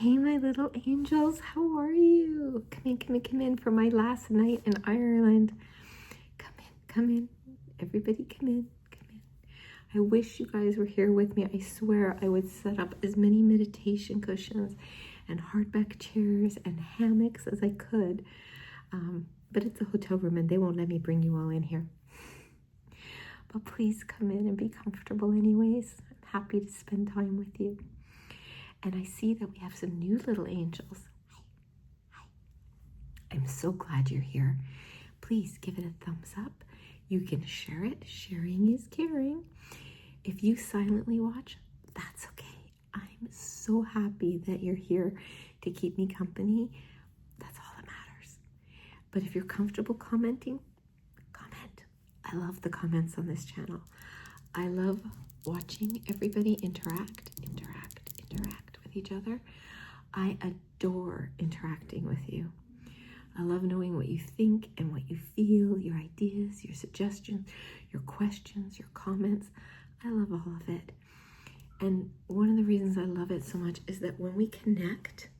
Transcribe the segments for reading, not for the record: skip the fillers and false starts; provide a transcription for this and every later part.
Hey, my little angels, how are you? Come in for my last night in Ireland. Come in. Everybody come in. I wish you guys were here with me. I swear I would set up as many meditation cushions and hardback chairs and hammocks as I could. But it's a hotel room and they won't let me bring you all in here. But please come in and be comfortable anyways. I'm happy to spend time with you. And I see that we have some new little angels. Hi. I'm so glad you're here. Please give it a thumbs up. You can share it. Sharing is caring. If you silently watch, that's okay. I'm so happy that you're here to keep me company. That's all that matters. But if you're comfortable commenting, comment. I love the comments on this channel. I love watching everybody interact with each other. I adore interacting with you. I love knowing what you think and what you feel, your ideas, your suggestions, your questions, your comments. I love all of it. And one of the reasons I love it so much is that when we connect,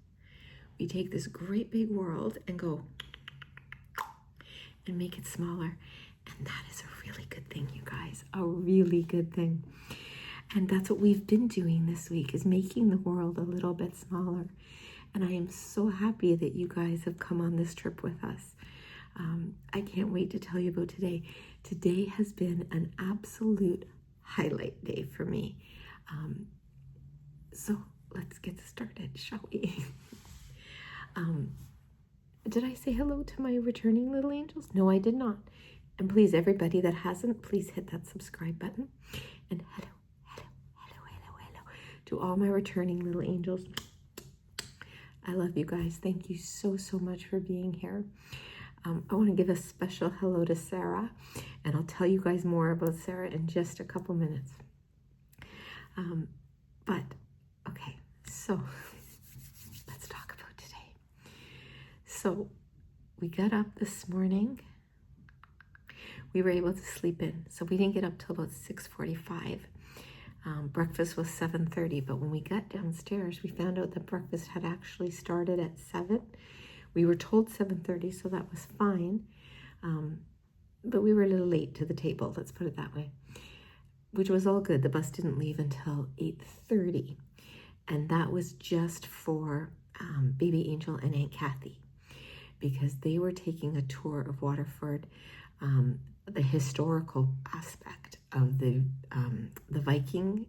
we take this great big world and go and make it smaller. And that is a really good thing, you guys, a really good thing. And that's what we've been doing this week, is making the world a little bit smaller. And I am so happy that you guys have come on this trip with us. I can't wait to tell you about today. Today has been an absolute highlight day for me. So let's get started, shall we? Did I say hello to my returning little angels? No, I did not. And please, everybody that hasn't, please hit that subscribe button. And hello to all my returning little angels. I love you guys. Thank you so much for being here. I want to give a special hello to Sarah, and I'll tell you guys more about Sarah in just a couple minutes. But okay, so let's talk about today. So we got up this morning. We were able to sleep in, so we didn't get up till about 6:45. Breakfast was 7:30, but when we got downstairs, we found out that breakfast had actually started at 7. We were told 7:30, so that was fine. But we were a little late to the table, let's put it that way, which was all good. The bus didn't leave until 8:30, and that was just for Baby Angel and Aunt Kathy, because they were taking a tour of Waterford, the historical aspect of the Viking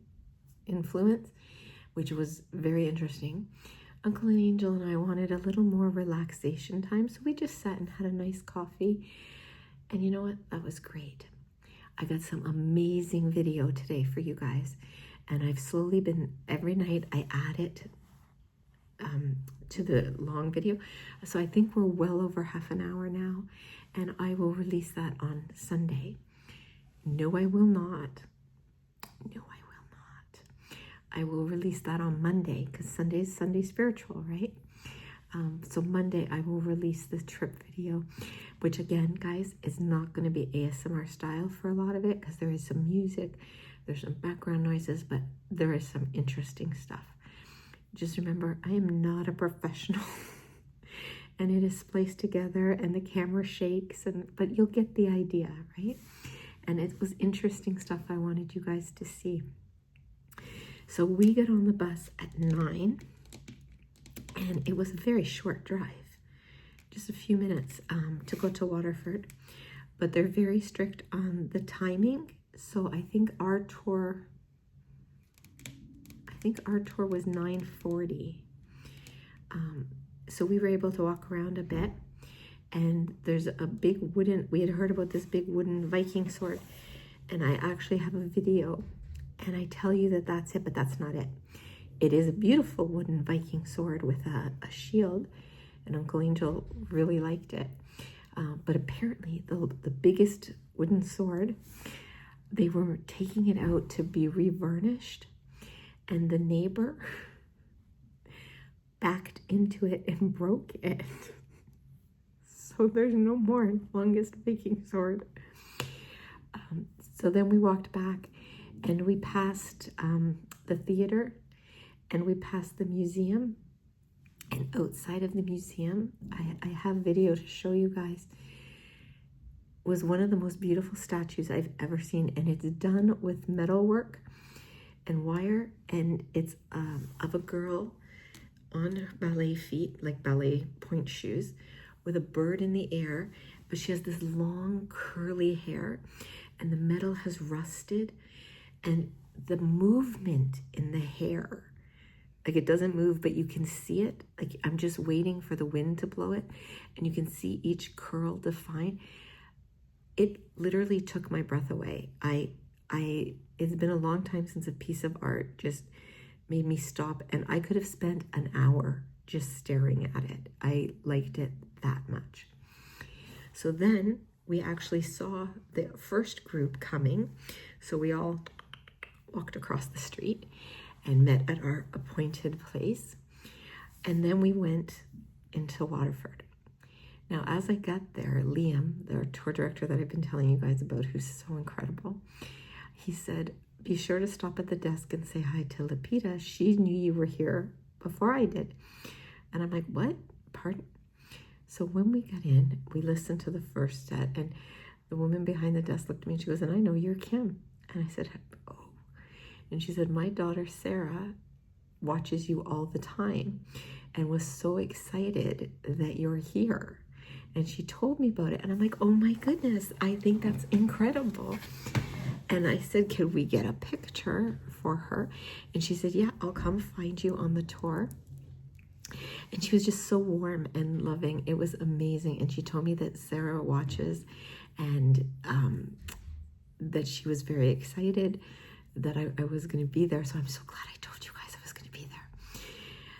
influence, which was very interesting. Uncle and Angel and I wanted a little more relaxation time, so we just sat and had a nice coffee. And you know what? That was great. I got some amazing video today for you guys, and I've slowly been, every night I add it to the long video. So I think we're well over half an hour now, and I will release that on Sunday. No, I will not. I will release that on Monday, because Sunday is Sunday spiritual, right? So Monday I will release the trip video, which again, guys, is not going to be ASMR style for a lot of it, because there is some music, there's some background noises, but there is some interesting stuff. Just remember, I am not a professional. And it is spliced together and the camera shakes, but you'll get the idea, right? And it was interesting stuff I wanted you guys to see. So we got on the bus at 9, and it was a very short drive, just a few minutes to go to Waterford, but they're very strict on the timing. So I think our tour was 9:40. So we were able to walk around a bit, and there's a big wooden, we had heard about this big wooden Viking sword, and I actually have a video, and I tell you that that's it, but that's not it. It is a beautiful wooden Viking sword with a shield, and Uncle Angel really liked it. But apparently the biggest wooden sword, they were taking it out to be revarnished, and the neighbor backed into it and broke it. So there's no more longest Viking sword. So then we walked back, and we passed the theater, and we passed the museum, And outside of the museum, I have video to show you guys, was one of the most beautiful statues I've ever seen. And it's done with metalwork and wire. And it's of a girl on her ballet feet, like ballet point shoes, with a bird in the air. But she has this long curly hair and the metal has rusted. And the movement in the hair, like it doesn't move, but you can see it. Like I'm just waiting for the wind to blow it. And you can see each curl defined. It literally took my breath away. It's been a long time since a piece of art just made me stop. And I could have spent an hour just staring at it. I liked it that much. So then we actually saw the first group coming. So we all walked across the street and met at our appointed place. And then we went into Waterford. Now, as I got there, Liam, the tour director that I've been telling you guys about, who's so incredible, he said, be sure to stop at the desk and say hi to Lapita. She knew you were here before I did. And I'm like, what? Pardon? So when we got in, we listened to the first set, and the woman behind the desk looked at me and she goes, and I know you're Kim. And I said, oh. And she said, my daughter, Sarah, watches you all the time and was so excited that you're here. And she told me about it. And I'm like, oh my goodness, I think that's incredible. And I said, could we get a picture for her? And she said, yeah, I'll come find you on the tour. And she was just so warm and loving. It was amazing. And she told me that Sarah watches and that she was very excited that I was going to be there. So I'm so glad I told you guys I was going to be there.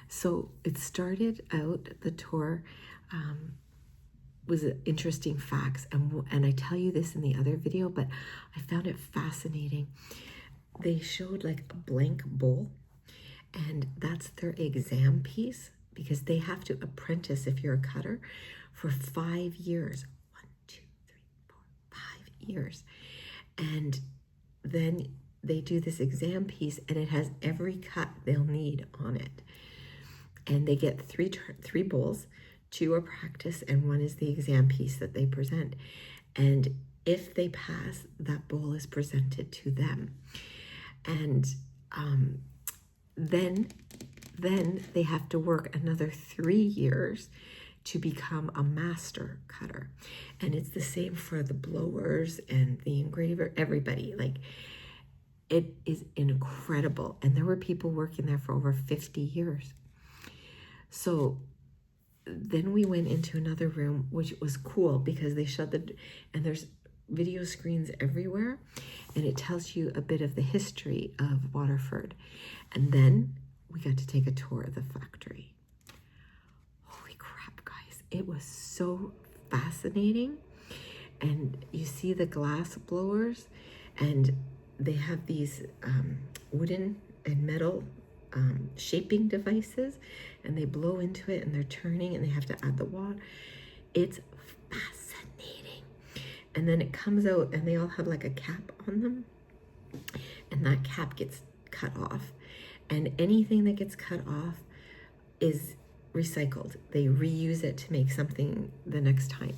So it started out, the tour was interesting facts. And I tell you this in the other video, but I found it fascinating. They showed like a blank bowl, and that's their exam piece, because they have to apprentice, if you're a cutter, for 5 years. 1, 2, 3, 4, 5 years. And then they do this exam piece, and it has every cut they'll need on it. And they get three bowls. 2 are practice, and 1 is the exam piece that they present. And if they pass, that bowl is presented to them. And then they have to work another 3 years to become a master cutter. And it's the same for the blowers and the engraver, everybody. Like, it is incredible. And there were people working there for over 50 years. So then we went into another room, which was cool because they shut and there's video screens everywhere, and it tells you a bit of the history of Waterford. And then we got to take a tour of the factory. Holy crap, guys. It was so fascinating. And you see the glass blowers, and they have these wooden and metal shaping devices, and they blow into it and they're turning and they have to add the water. It's fascinating. And then it comes out and they all have like a cap on them, and that cap gets cut off, and anything that gets cut off is recycled. They reuse it to make something the next time,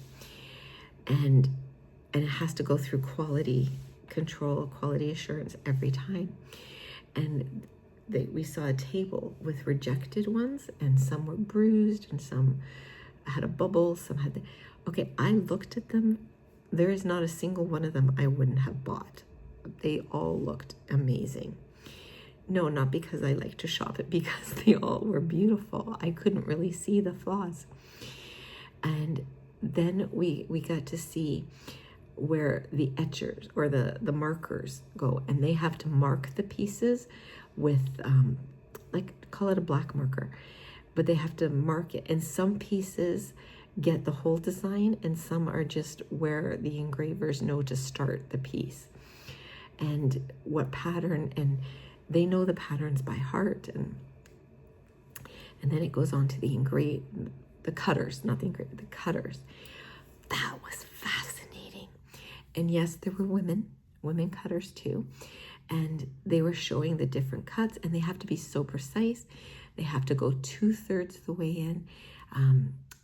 and it has to go through quality control, quality assurance every time. And we saw a table with rejected ones, and some were bruised and some had a bubble, some had okay, I looked at them. There is not a single one of them I wouldn't have bought. They all looked amazing. No, not because I like to shop it, because they all were beautiful. I couldn't really see the flaws. And then we got to see where the etchers or the markers go, and they have to mark the pieces with like, call it a black marker, but they have to mark it. And some pieces get the whole design, and some are just where the engravers know to start the piece and what pattern, and they know the patterns by heart. And then it goes on to the cutters, not the engraver, the cutters. That was fascinating. And yes, there were women cutters too. And they were showing the different cuts, and they have to be so precise They have to go 2/3 the way in,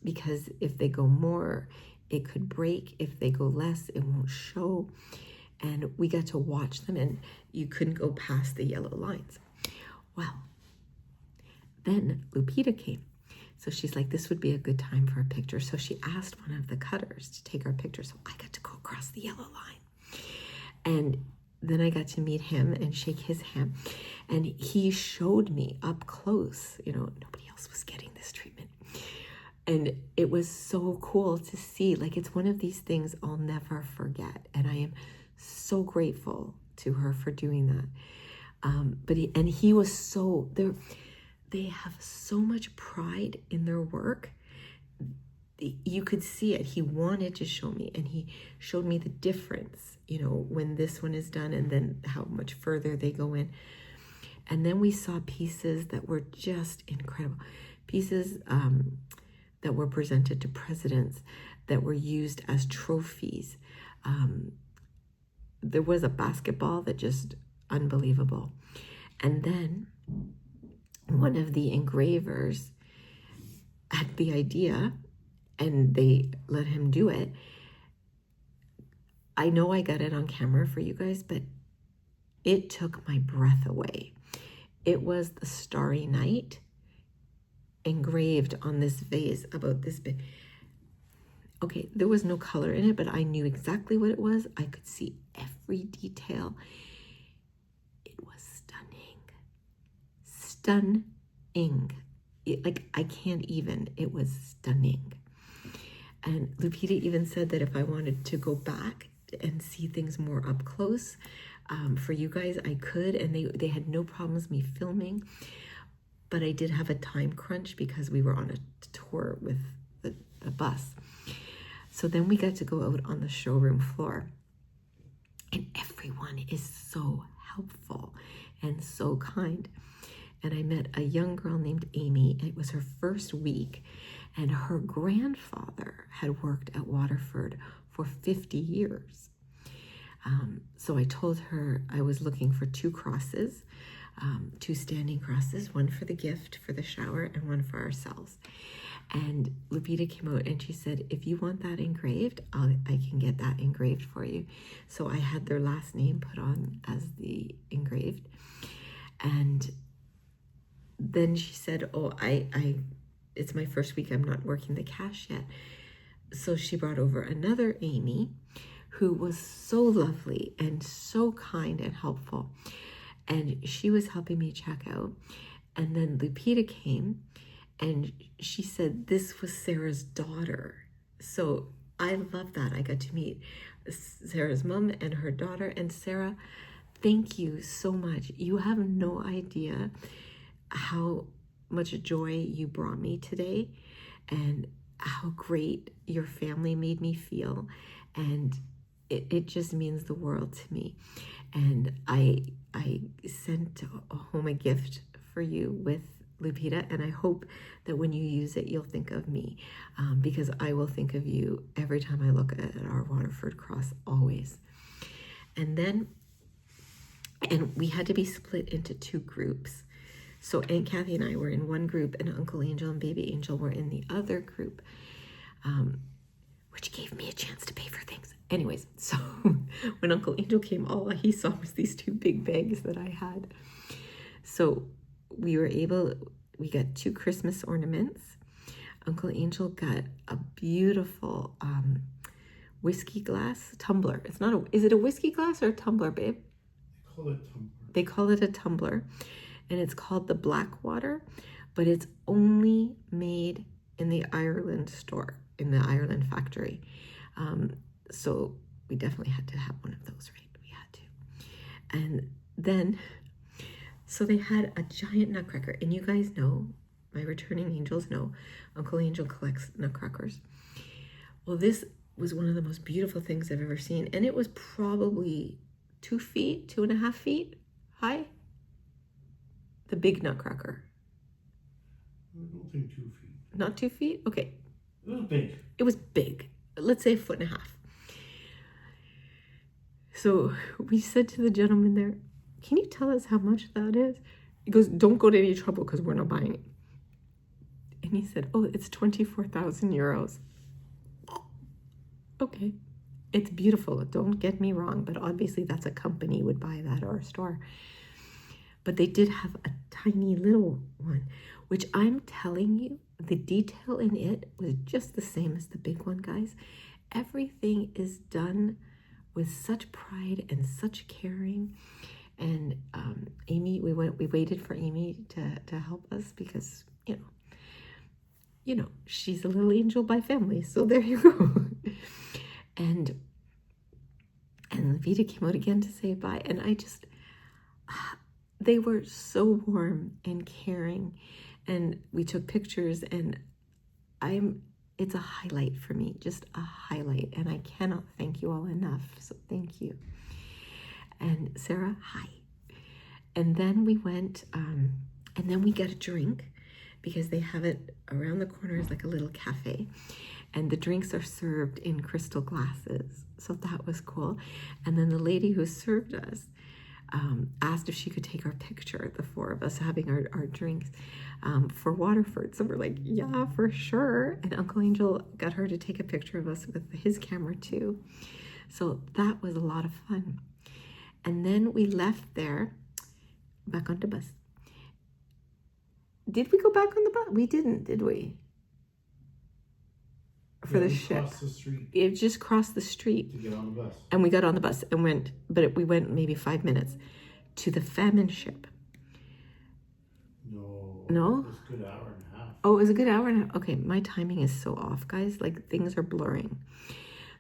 because if they go more, it could break. If they go less, it won't show. And we got to watch them, and you couldn't go past the yellow lines. Well, then Lupita came. So she's like, this would be a good time for a picture. So she asked one of the cutters to take our picture. So I got to go across the yellow line. And then I got to meet him and shake his hand. And he showed me up close, nobody else was getting this treatment. And it was so cool to see. Like, it's one of these things I'll never forget. And I am so grateful to her for doing that. He was so, they have so much pride in their work. You could see it. He wanted to show me, and he showed me the difference, when this one is done and then how much further they go in. And then we saw pieces that were just incredible. Pieces that were presented to presidents, that were used as trophies. There was a basketball that just unbelievable. And then one of the engravers had the idea, and they let him do it. I know I got it on camera for you guys, but it took my breath away. It was the Starry Night engraved on this vase about this big. Okay, there was no color in it, but I knew exactly what it was. I could see every detail. It was stunning. Stunning. I can't even. It was stunning. And Lupita even said that if I wanted to go back and see things more up close for you guys, I could. And they had no problems me filming. But I did have a time crunch because we were on a tour with the bus. So then we got to go out on the showroom floor. And everyone is so helpful and so kind. And I met a young girl named Amy. It was her first week. And her grandfather had worked at Waterford for 50 years. So I told her I was looking for 2 crosses, 2 standing crosses, one for the gift for the shower and one for ourselves. And Lupita came out and she said, if you want that engraved, I can get that engraved for you. So I had their last name put on as the engraved. And then she said, oh, it's my first week, I'm not working the cash yet. So she brought over another Amy who was so lovely and so kind and helpful. And she was helping me check out. And then Lupita came and she said this was Sarah's daughter. So I love that. I got to meet Sarah's mom and her daughter. And Sarah, thank you so much. You have no idea how much joy you brought me today and how great your family made me feel. And it just means the world to me. And I sent home a gift for you with Lupita, and I hope that when you use it, you'll think of me, because I will think of you every time I look at our Waterford cross, always. And we had to be split into 2 groups. So Aunt Kathy and I were in one group, and Uncle Angel and Baby Angel were in the other group, which gave me a chance to pay for things. Anyways, so when Uncle Angel came, all he saw was these 2 big bags that I had. So we got 2 Christmas ornaments. Uncle Angel got a beautiful whiskey glass tumbler. Is it a whiskey glass or a tumbler, babe? They call it tumbler. They call it a tumbler. And it's called the Blackwater, but it's only made in the Ireland store, in the Ireland factory. So we definitely had to have one of those, right? We had to. And then, so they had a giant nutcracker. And you guys know, my returning angels know, Uncle Angel collects nutcrackers. Well, this was one of the most beautiful things I've ever seen. And it was probably 2 feet, 2.5 feet high. The big nutcracker. I don't think 2 feet. Not 2 feet? Okay. It was big. It was big. Let's say 1.5 feet. So we said to the gentleman there, can you tell us how much that is? He goes, don't go to any trouble because we're not buying it. And he said, oh, it's 24,000 euros. Okay. It's beautiful. Don't get me wrong, but obviously that's a company would buy that, or a store. But they did have a tiny little one, which I'm telling you, the detail in it was just the same as the big one, guys. Everything is done with such pride and such caring. And Amy, we waited for Amy to help us because, you know, she's a little angel by family. So there you go. And Vita came out again to say bye. And I just, they were so warm and caring. And we took pictures, and it's a highlight for me, just a highlight. And I cannot thank you all enough. So thank you. And Sarah, hi. And then we went, and then we got a drink because they have it around the corner is like a little cafe. And the drinks are served in crystal glasses. So that was cool. And then the lady who served us asked if she could take our picture, the four of us having our drinks for Waterford. So we're like, yeah, for sure. And Uncle Angel got her to take a picture of us with his camera too. So that was a lot of fun. And then we left there, back on the bus. Did we go back on the bus? We didn't, did we? For the ship. Crossed the street. It just crossed the street. To get on the bus. And we got on the bus and went, we went maybe 5 minutes to the Famine ship. No? It was a good hour and a half. Oh, it was a good hour and a half. Okay, my timing is so off, guys. Like, things are blurring.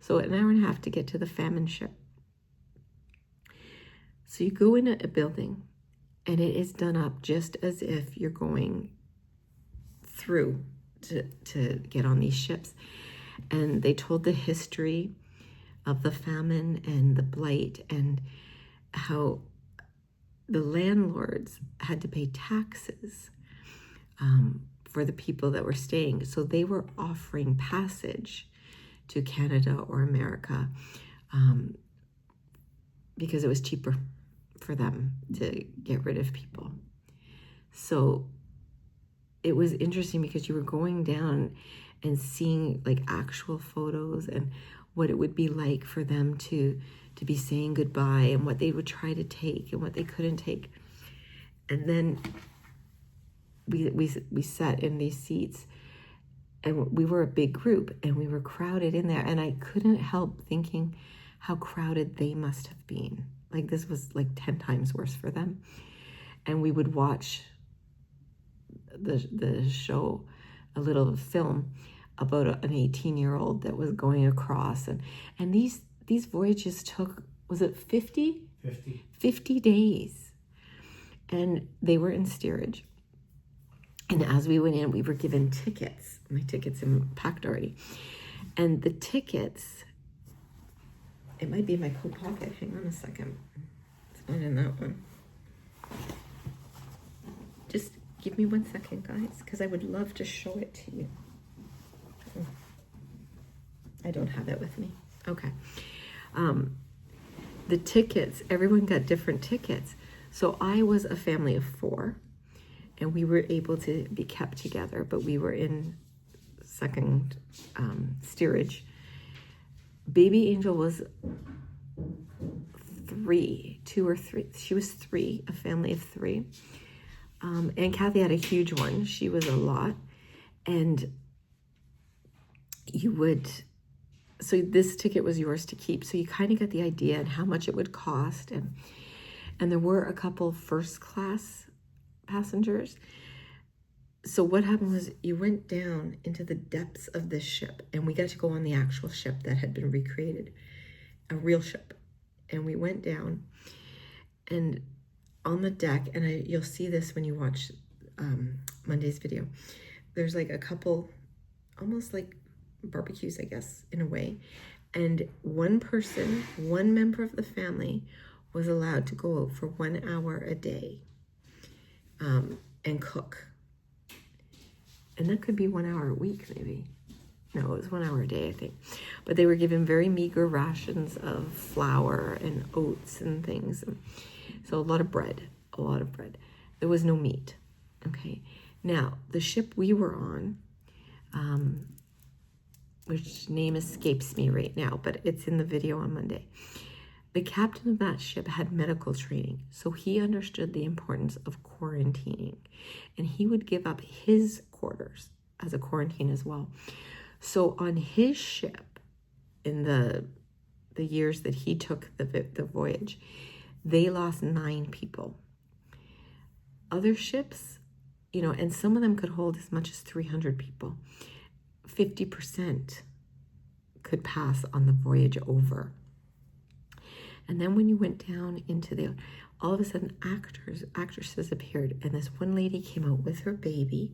So an hour and a half to get to the Famine ship. So you go in a building, and it is done up just as if you're going through to get on these ships. And they told the history of the famine and the blight and how the landlords had to pay taxes for the people that were staying. So they were offering passage to Canada or America because it was cheaper for them to get rid of people. So it was interesting because you were going down and seeing like actual photos and what it would be like for them to be saying goodbye and what they would try to take and what they couldn't take. And then we sat in these seats, and we were a big group, and we were crowded in there, and I couldn't help thinking how crowded they must have been. Like, this was like 10 times worse for them. And we would watch the show, a little film about an 18-year-old that was going across, and these voyages took, was it 50 days, and they were in steerage. And as we went in, we were given tickets. My tickets are packed already, and the tickets, it might be in my coat pocket. Hang on a second, it's not in that one. Just give me 1 second, guys, because I would love to show it to you. I don't have it with me. Okay. The tickets, everyone got different tickets. So I was a family of 4, and we were able to be kept together, but we were in second steerage. Baby Angel was 2 or 3. She was 3, a family of 3. And Kathy had a huge one. She was a lot. And so this ticket was yours to keep. So you kind of got the idea and how much it would cost. And there were a couple first class passengers. So what happened was you went down into the depths of this ship, and we got to go on the actual ship that had been recreated, a real ship. And we went down, and on the deck, and you'll see this when you watch Monday's video, there's like a couple, almost like barbecues, I guess, in a way. And one member of the family was allowed to go out for 1 hour a day and cook. And that could be 1 hour a week, maybe. No, it was 1 hour a day, I think. But they were given very meager rations of flour and oats and things. So a lot of bread. There was no meat. Okay. Now, the ship we were on, which name escapes me right now, but it's in the video on Monday. The captain of that ship had medical training, so he understood the importance of quarantining, and he would give up his quarters as a quarantine as well. So on his ship, in the years that he took the voyage, they lost 9 people. Other ships, you know, and some of them could hold as much as 300 people. 50% could pass on the voyage over. And then when you went down into all of a sudden actresses appeared, and this one lady came out with her baby.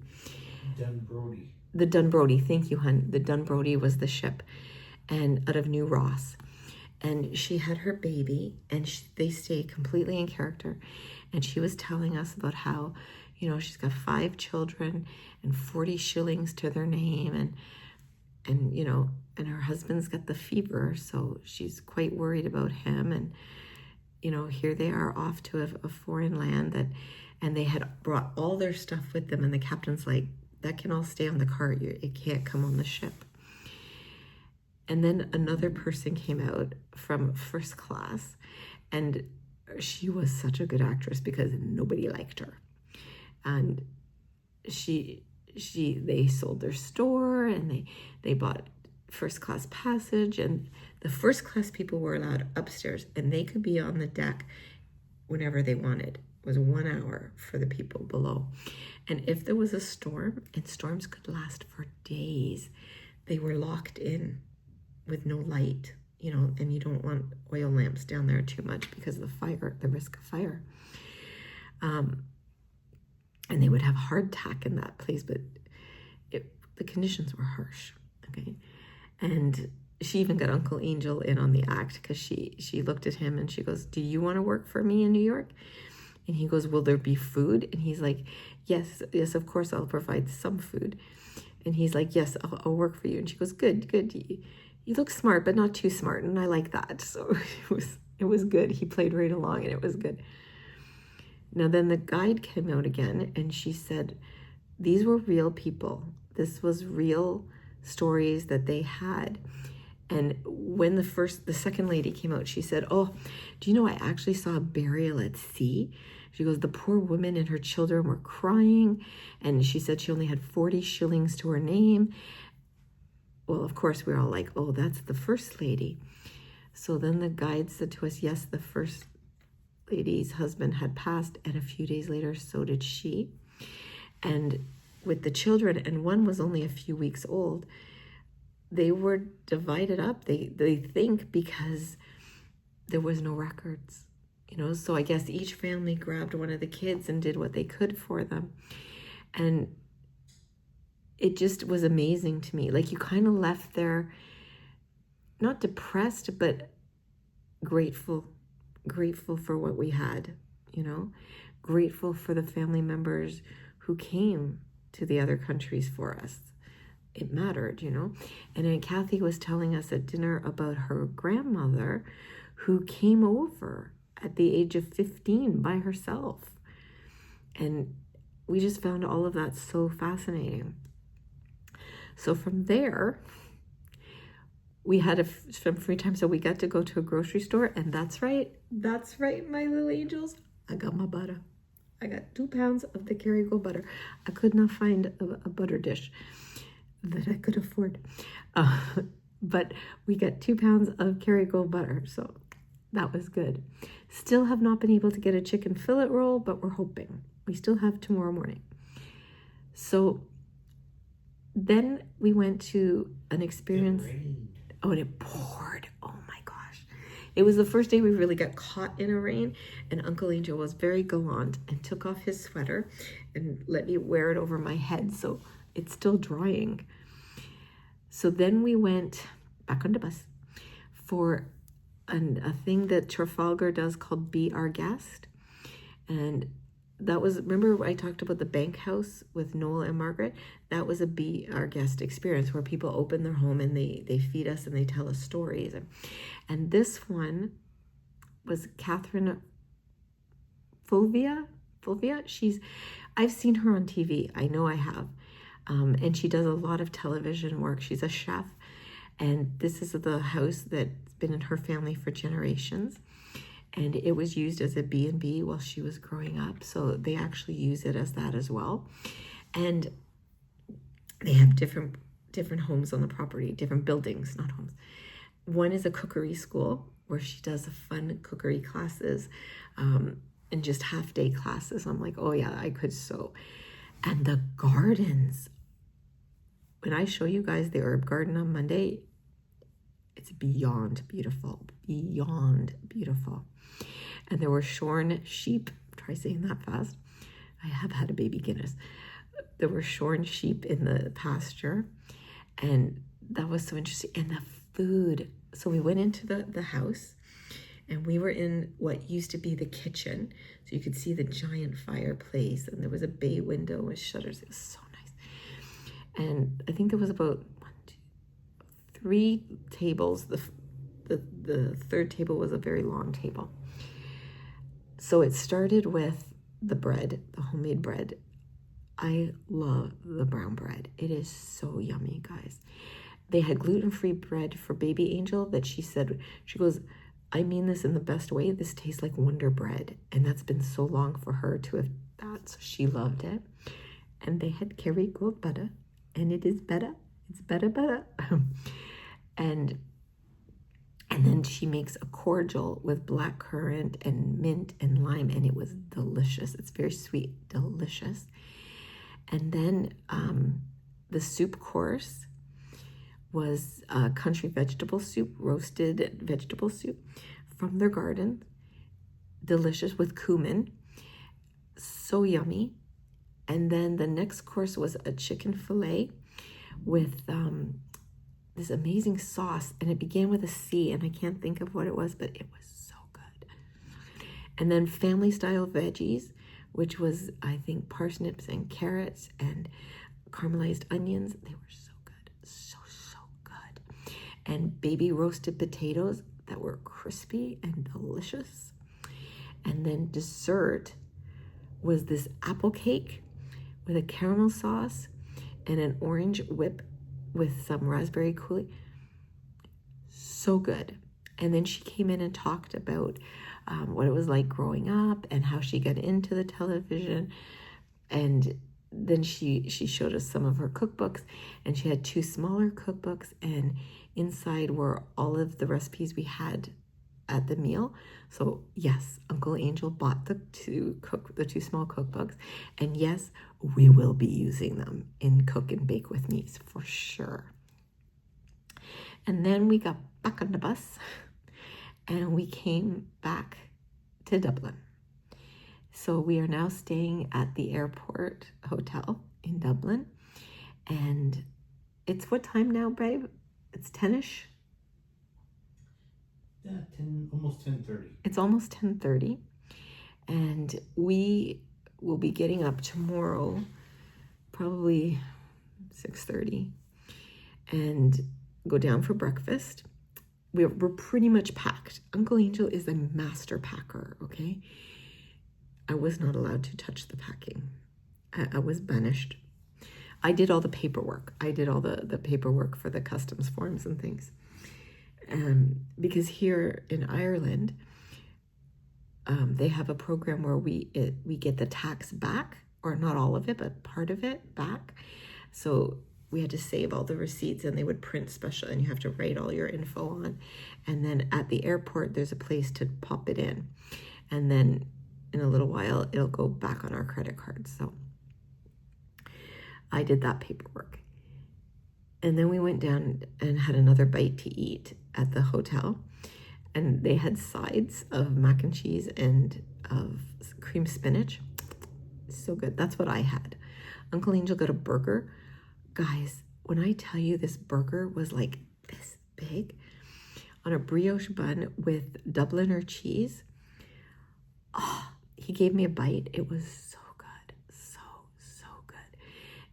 Dunbrody. The Dunbrody, thank you, hun. The Dunbrody was the ship, and out of New Ross. And she had her baby, and they stayed completely in character. And she was telling us about how, you know, she's got 5 children and 40 shillings to their name, and you know, and her husband's got the fever, so she's quite worried about him. And you know, here they are off to a foreign land and they had brought all their stuff with them, and the captain's like, that can all stay on the cart, it can't come on the ship. And then another person came out from first class, and she was such a good actress because nobody liked her. And they sold their store, and they bought first class passage, and the first class people were allowed upstairs, and they could be on the deck whenever they wanted. It was 1 hour for the people below. And if there was a storm, and storms could last for days, they were locked in with no light, you know, and you don't want oil lamps down there too much because of the fire, the risk of fire. And they would have hardtack in that place, but the conditions were harsh, okay? And she even got Uncle Angel in on the act, because she looked at him and she goes, do you want to work for me in New York? And he goes, will there be food? And he's like, yes, of course, I'll provide some food. And he's like, yes, I'll work for you. And she goes, good. You look smart, but not too smart, and I like that. So it was good. He played right along, and it was good. Now then the guide came out again, and she said, these were real people. This was real stories that they had. And when the second lady came out, she said, oh, do you know, I actually saw a burial at sea. She goes, the poor woman and her children were crying, and she said she only had 40 shillings to her name. Well, of course, we're all like, oh, that's the first lady. So then the guide said to us, yes, the first lady's husband had passed, and a few days later, so did she. And with the children, and one was only a few weeks old, they were divided up, they think, because there was no records, you know. So I guess each family grabbed one of the kids and did what they could for them. And it just was amazing to me. Like, you kind of left there not depressed, but grateful for what we had, you know, grateful for the family members who came to the other countries for us. It mattered, you know. And then Kathy was telling us at dinner about her grandmother who came over at the age of 15 by herself. And we just found all of that so fascinating. So from there, we had some free time, so we got to go to a grocery store, and that's right, my little angels, I got my butter. I got 2 pounds of the Kerrygold butter. I could not find a butter dish that I could afford, but we got 2 pounds of Kerrygold butter, so that was good. Still have not been able to get a chicken fillet roll, but we're hoping. We still have tomorrow morning. So then we went to an experience. Oh, and it poured. Oh my gosh. It was the first day we really got caught in a rain, and Uncle Angel was very gallant and took off his sweater and let me wear it over my head, so it's still drying. So then we went back on the bus for a thing that Trafalgar does called Be Our Guest. And that was, remember I talked about the bank house with Noel and Margaret? That was a Be Our Guest experience where people open their home and they feed us and they tell us stories. And this one was Catherine Fulvia Fulvia. I've seen her on TV. I know I have. And she does a lot of television work. She's a chef. And this is the house that's been in her family for generations. And it was used as a B&B while she was growing up. So they actually use it as that as well. And they have different homes on the property, different buildings, not homes. One is a cookery school where she does fun cookery classes and just half-day classes. I'm like, oh yeah, I could sew. And the gardens, when I show you guys the herb garden on Monday, it's beyond beautiful, beyond beautiful. And there were shorn sheep. Try saying that fast. I have had a baby Guinness. There were shorn sheep in the pasture, and that was so interesting. And the food. So we went into the house, and we were in what used to be the kitchen. So you could see the giant fireplace, and there was a bay window with shutters. It was so nice. And I think there was about 3 tables. The third table was a very long table. So it started with the bread, the homemade bread. I love the brown bread. It is so yummy, guys. They had gluten-free bread for baby Angel that she goes, I mean this in the best way. This tastes like Wonder Bread. And that's been so long for her to have that. So she loved it. And they had Kerrygold butter. And it is better. It's better. And then she makes a cordial with blackcurrant and mint and lime, and it was delicious. It's very sweet, delicious. And then the soup course was country vegetable soup, roasted vegetable soup from their garden, delicious with cumin, so yummy. And then the next course was a chicken fillet with this amazing sauce, and it began with a C, and I can't think of what it was, but it was so good. And then family style veggies, which was, I think, parsnips and carrots and caramelized onions. They were so good, so good. And baby roasted potatoes that were crispy and delicious. And then dessert was this apple cake with a caramel sauce and an orange whip with some raspberry coulis. So good. And then she came in and talked about what it was like growing up and how she got into the television. And then she showed us some of her cookbooks, and she had 2 smaller cookbooks, and inside were all of the recipes we had at the meal. So yes, Uncle Angel bought the 2 small cookbooks, and yes, we will be using them in Cook and Bake with Me for sure. And then we got back on the bus, and we came back to Dublin. So we are now staying at the airport hotel in Dublin, and it's what time now, babe? It's 10ish. Yeah, almost 10:30. It's almost 10:30, and we will be getting up tomorrow, probably 6:30, and go down for breakfast. We're pretty much packed. Uncle Angel is a master packer, okay? I was not allowed to touch the packing. I was banished. I did all the paperwork. I did all the paperwork for the customs forms and things. Because here in Ireland, they have a program where we get the tax back, or not all of it, but part of it back. So we had to save all the receipts, and they would print special, and you have to write all your info on. And then at the airport, there's a place to pop it in. And then in a little while, it'll go back on our credit card. So I did that paperwork. And then we went down and had another bite to eat at the hotel. And they had sides of mac and cheese and of cream spinach. So good. That's what I had. Uncle Angel got a burger. Guys, when I tell you this burger was like this big on a brioche bun with Dubliner cheese. Oh, he gave me a bite. It was so good. So good.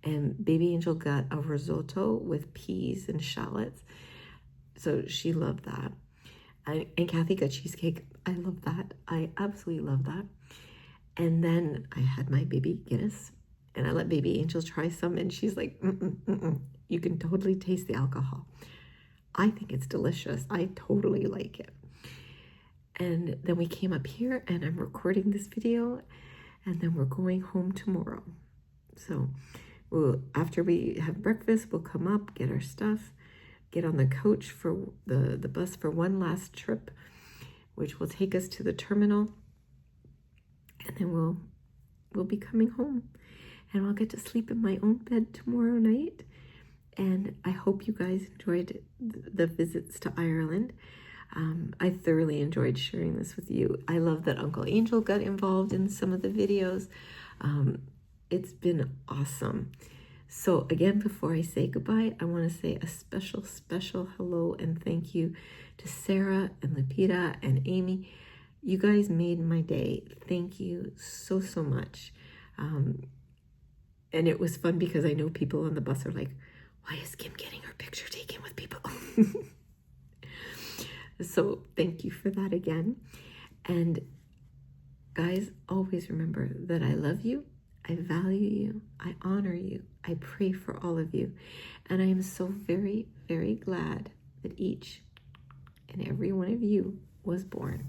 And baby Angel got a risotto with peas and shallots. So she loved that. And Kathy got cheesecake. I love that. I absolutely love that. And then I had my baby Guinness, and I let baby Angel try some, and she's like, you can totally taste the alcohol. I think it's delicious. I totally like it. And then we came up here, and I'm recording this video, and then we're going home tomorrow. So after we have breakfast, we'll come up, get our stuff, get on the coach for the bus for one last trip, which will take us to the terminal, and then we'll be coming home, and I'll get to sleep in my own bed tomorrow night. And I hope you guys enjoyed the visits to Ireland. I thoroughly enjoyed sharing this with you. I love that Uncle Angel got involved in some of the videos. It's been awesome. So again, before I say goodbye, I want to say a special hello and thank you to Sarah and Lupita and Amy. You guys made my day. Thank you so much. And it was fun because I know people on the bus are like, why is Kim getting her picture taken with people? So thank you for that again. And guys, always remember that I love you, I value you, I honor you, I pray for all of you. And I am so very glad that each and every one of you was born.